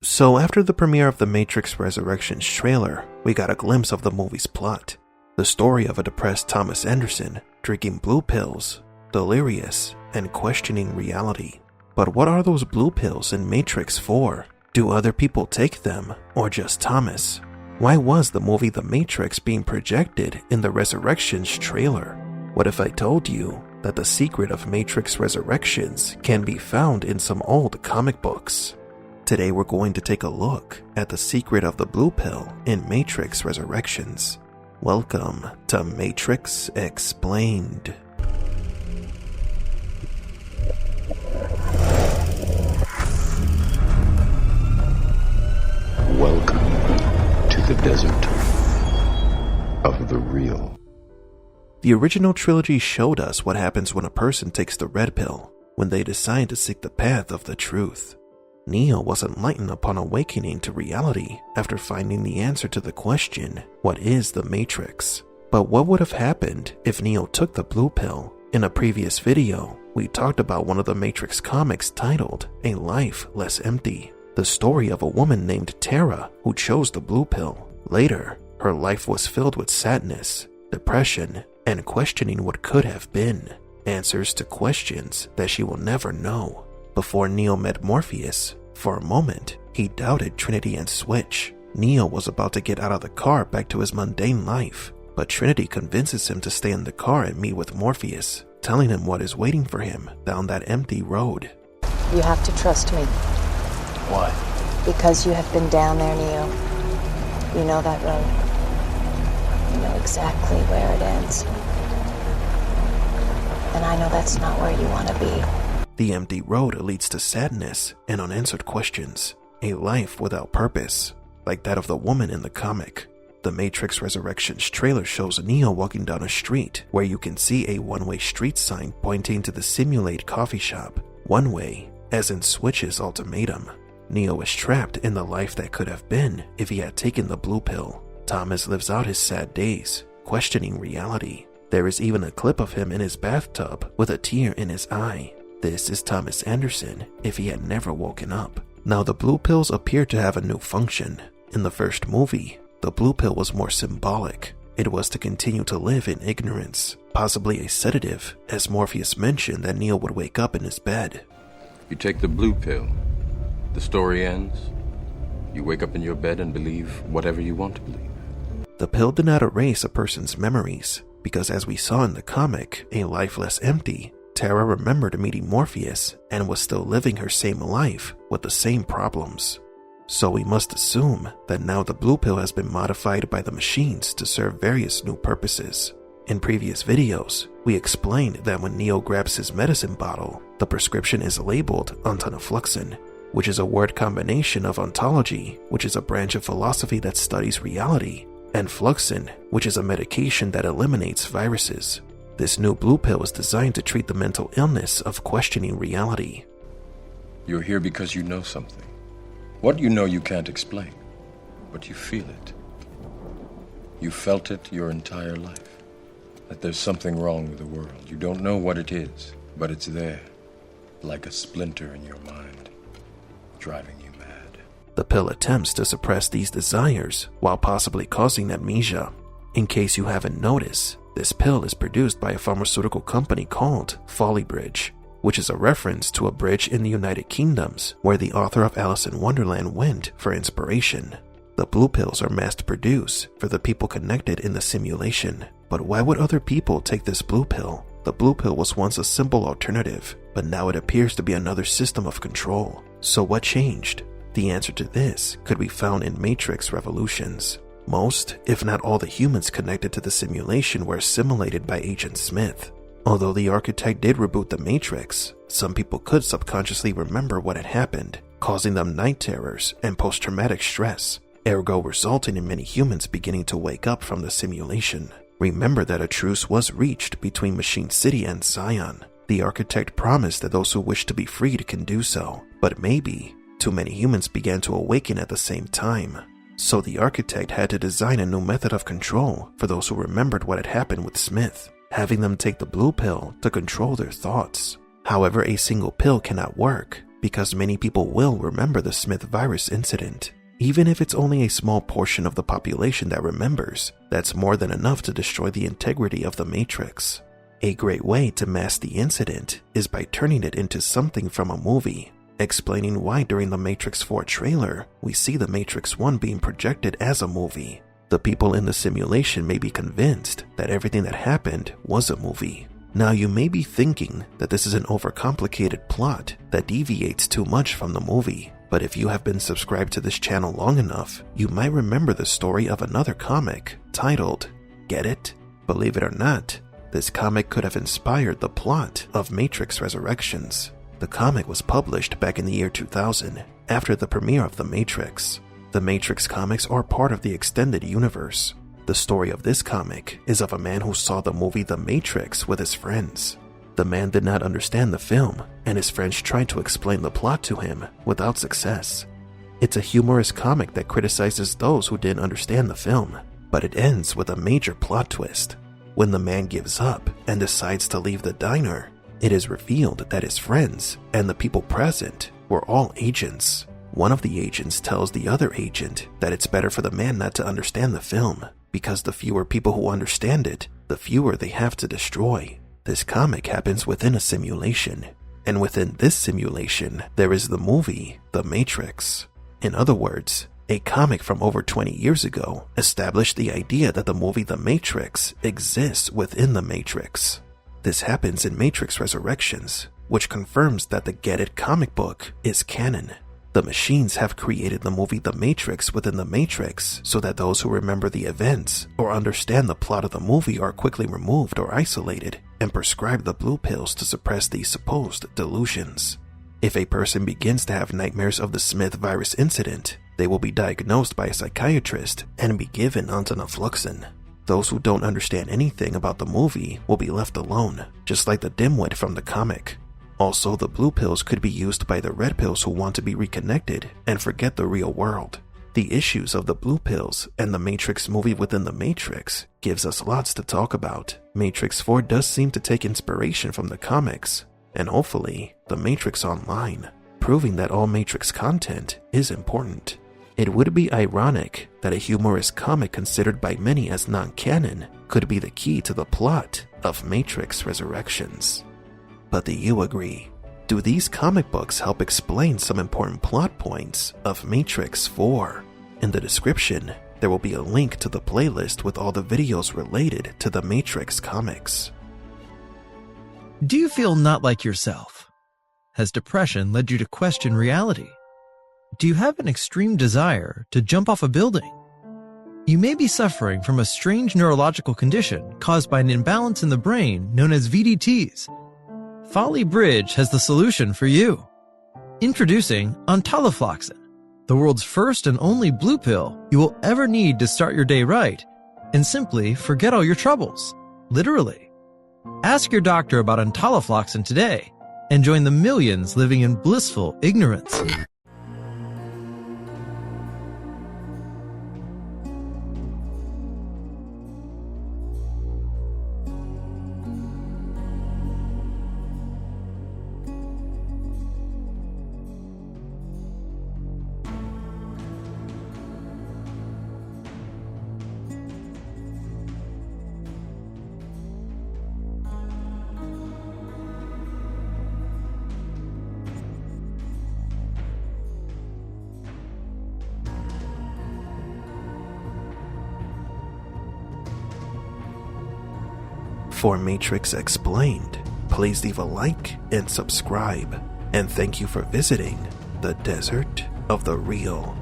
So after the premiere of The Matrix Resurrections trailer, we got a glimpse of the movie's plot. The story of a depressed Thomas Anderson drinking blue pills, delirious, and questioning reality. But what are those blue pills in Matrix for? Do other people take them, or just Thomas? Why was the movie The Matrix being projected in the Resurrections trailer? What if I told you that the secret of Matrix Resurrections can be found in some old comic books? Today we're going to take a look at the secret of the blue pill in Matrix Resurrections. Welcome to Matrix Explained. Welcome to the desert of the real. The original trilogy showed us what happens when a person takes the red pill, when they decide to seek the path of the truth. Neo was enlightened upon awakening to reality after finding the answer to the question, what is the Matrix? But what would have happened if Neo took the blue pill? In a previous video, we talked about one of the Matrix comics titled A Life Less Empty, the story of a woman named Tara who chose the blue pill. Later, her life was filled with sadness, depression, and questioning what could have been, answers to questions that she will never know. Before Neo met Morpheus, for a moment, he doubted Trinity and Switch. Neo was about to get out of the car back to his mundane life, but Trinity convinces him to stay in the car and meet with Morpheus, telling him what is waiting for him down that empty road. You have to trust me. Why? Because you have been down there, Neo. You know that road. You know exactly where it ends. And I know that's not where you want to be. The empty road leads to sadness and unanswered questions, a life without purpose, like that of the woman in the comic. The Matrix Resurrections trailer shows Neo walking down a street where you can see a one-way street sign pointing to the Simulate coffee shop. One way, as in Switch's ultimatum. Neo is trapped in the life that could have been if he had taken the blue pill. Thomas lives out his sad days, questioning reality. There is even a clip of him in his bathtub with a tear in his eye. This is Thomas Anderson if he had never woken up. Now the blue pills appear to have a new function. In the first movie, the blue pill was more symbolic. It was to continue to live in ignorance, possibly a sedative, as Morpheus mentioned that Neo would wake up in his bed. You take the blue pill, the story ends, you wake up in your bed and believe whatever you want to believe. The pill did not erase a person's memories, because as we saw in the comic, A Life Less Empty, Tara remembered meeting Morpheus and was still living her same life with the same problems. So we must assume that now the blue pill has been modified by the machines to serve various new purposes. In previous videos, we explained that when Neo grabs his medicine bottle, the prescription is labeled ontanofluxin, which is a word combination of ontology, which is a branch of philosophy that studies reality, and fluxin, which is a medication that eliminates viruses. This new blue pill is designed to treat the mental illness of questioning reality. You're here because you know something. What you know you can't explain, but you feel it. You felt it your entire life, that there's something wrong with the world. You don't know what it is, but it's there, like a splinter in your mind, driving you mad. The pill attempts to suppress these desires while possibly causing amnesia. In case you haven't noticed, this pill is produced by a pharmaceutical company called Folly-Bridge, which is a reference to a bridge in the United Kingdoms where the author of Alice in Wonderland went for inspiration. The blue pills are mass-produced for the people connected in the simulation. But why would other people take this blue pill? The blue pill was once a simple alternative, but now it appears to be another system of control. So what changed? The answer to this could be found in Matrix Revolutions. Most, if not all the humans connected to the simulation were assimilated by Agent Smith. Although the architect did reboot the Matrix, some people could subconsciously remember what had happened, causing them night terrors and post-traumatic stress, ergo resulting in many humans beginning to wake up from the simulation. Remember that a truce was reached between Machine City and Zion. The architect promised that those who wish to be freed can do so, but maybe too many humans began to awaken at the same time. So the architect had to design a new method of control for those who remembered what had happened with Smith, having them take the blue pill to control their thoughts. However, a single pill cannot work. because many people will remember the Smith virus incident. Even if it's only a small portion of the population that remembers, that's more than enough to destroy the integrity of the Matrix. A great way to mask the incident is by turning it into something from a movie, explaining why during the Matrix 4 trailer, we see the Matrix 1 being projected as a movie. The people in the simulation may be convinced that everything that happened was a movie. Now you may be thinking that this is an overcomplicated plot that deviates too much from the movie, but if you have been subscribed to this channel long enough, you might remember the story of another comic titled Get It? Believe it or not, this comic could have inspired the plot of Matrix Resurrections. The comic was published back in the year 2000, after the premiere of The Matrix. The Matrix comics are part of the extended universe. The story of this comic is of a man who saw the movie The Matrix with his friends. The man did not understand the film, and his friends tried to explain the plot to him without success. It's a humorous comic that criticizes those who didn't understand the film, but it ends with a major plot twist. When the man gives up and decides to leave the diner, it is revealed that his friends and the people present were all agents. One of the agents tells the other agent that it's better for the man not to understand the film, because the fewer people who understand it, the fewer they have to destroy. This comic happens within a simulation, and within this simulation, there is the movie, The Matrix. In other words, a comic from over 20 years ago established the idea that the movie The Matrix exists within the Matrix. This happens in Matrix Resurrections, which confirms that the Get It comic book is canon. The machines have created the movie The Matrix within the Matrix so that those who remember the events or understand the plot of the movie are quickly removed or isolated and prescribed the blue pills to suppress these supposed delusions. If a person begins to have nightmares of the Smith virus incident, they will be diagnosed by a psychiatrist and be given ontanafluxin. Those who don't understand anything about the movie will be left alone, just like the dimwit from the comic. Also, the blue pills could be used by the red pills who want to be reconnected and forget the real world. The issues of the blue pills and the Matrix movie within the Matrix gives us lots to talk about. Matrix 4 does seem to take inspiration from the comics, and hopefully, the Matrix Online, proving that all Matrix content is important. It would be ironic that a humorous comic considered by many as non-canon could be the key to the plot of Matrix Resurrections. But do you agree? Do these comic books help explain some important plot points of Matrix 4? In the description, there will be a link to the playlist with all the videos related to the Matrix comics. Do you feel not like yourself? Has depression led you to question reality? Do you have an extreme desire to jump off a building? You may be suffering from a strange neurological condition caused by an imbalance in the brain known as VDTs. Folly Bridge has the solution for you. Introducing Ontalofloxacin, the world's first and only blue pill you will ever need to start your day right and simply forget all your troubles, literally. Ask your doctor about Ontalofloxacin today and join the millions living in blissful ignorance. For Matrix Explained, please leave a like and subscribe. And thank you for visiting the Desert of the Real.